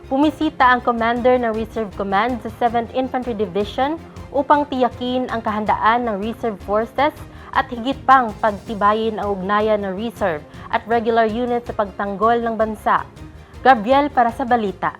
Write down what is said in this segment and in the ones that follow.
Pumisita ang commander ng Reserve Command sa 7th Infantry Division upang tiyakin ang kahandaan ng Reserve Forces at higit pang pagtibayin ang ugnayan ng Reserve at regular unit sa pagtanggol ng bansa. Gabriel para sa Balita.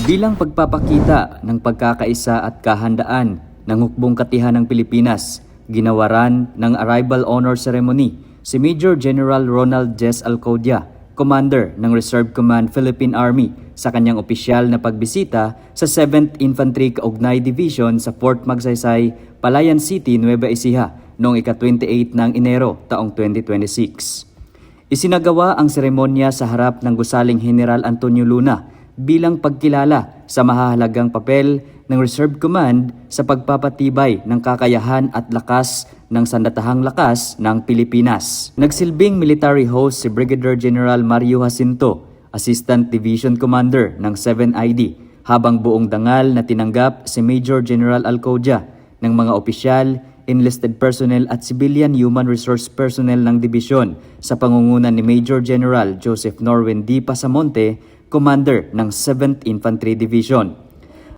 Bilang pagpapakita ng pagkakaisa at kahandaan ng hukbong katihan ng Pilipinas, ginawaran ng arrival honor ceremony si Major General Ronald Jess Alcodia, Commander ng Reserve Command Philippine Army sa kanyang opisyal na pagbisita sa 7th Infantry Kaugnay Division sa Fort Magsaysay, Palayan City, Nueva Ecija noong ika-28 ng Enero taong 2026. Isinagawa ang seremonya sa harap ng Gusaling General Antonio Luna bilang pagkilala sa mahahalagang papel ng Reserve Command sa pagpapatibay ng kakayahan at lakas ng sandatahang lakas ng Pilipinas. Nagsilbing military host si Brigadier General Mario Jacinto, Assistant Division Commander ng 7ID, habang buong dangal na tinanggap si Major General Alcodia ng mga opisyal, enlisted personnel at civilian human resource personnel ng dibisyon sa pangungunan ni Major General Joseph Norwin D. Pasamonte, Commander ng 7th Infantry Division.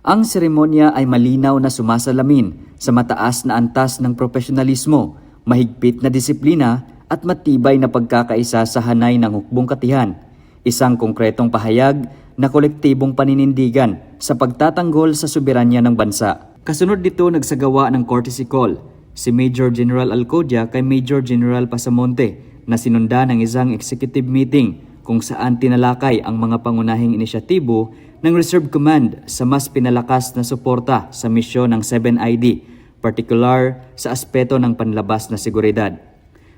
Ang seremonya ay malinaw na sumasalamin sa mataas na antas ng profesionalismo, mahigpit na disiplina at matibay na pagkakaisa sa hanay ng hukbong katihan. Isang konkretong pahayag na kolektibong paninindigan sa pagtatanggol sa soberanya ng bansa. Kasunod dito nagsagawa ng courtesy call si Major General Alcodia kay Major General Pasamonte na sinunda ng isang executive meeting kung saan tinalakay ang mga pangunahing inisyatibo ng Reserve Command sa mas pinalakas na suporta sa misyon ng 7ID, partikular sa aspeto ng panlabas na seguridad.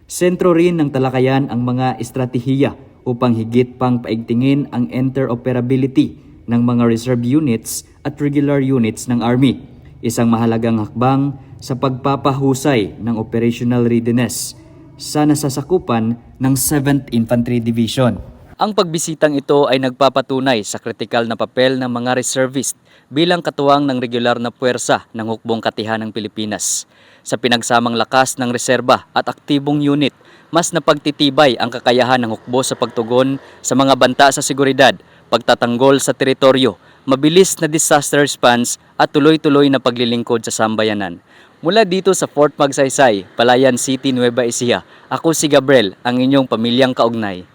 Sentro rin ng talakayan ang mga estratehiya upang higit pang paigtingin ang interoperability ng mga reserve units at regular units ng Army, isang mahalagang hakbang sa pagpapahusay ng operational readiness sa nasasakupan ng 7th Infantry Division. Ang pagbisitang ito ay nagpapatunay sa kritikal na papel ng mga reservist bilang katuwang ng regular na puwersa ng hukbong katihan ng Pilipinas. Sa pinagsamang lakas ng reserba at aktibong unit, mas napagtitibay ang kakayahan ng hukbo sa pagtugon sa mga banta sa seguridad, pagtatanggol sa teritoryo, mabilis na disaster response at tuloy-tuloy na paglilingkod sa sambayanan. Mula dito sa Fort Magsaysay, Palayan City, Nueva Ecija, ako si Gabriel, ang inyong pamilyang kaugnay.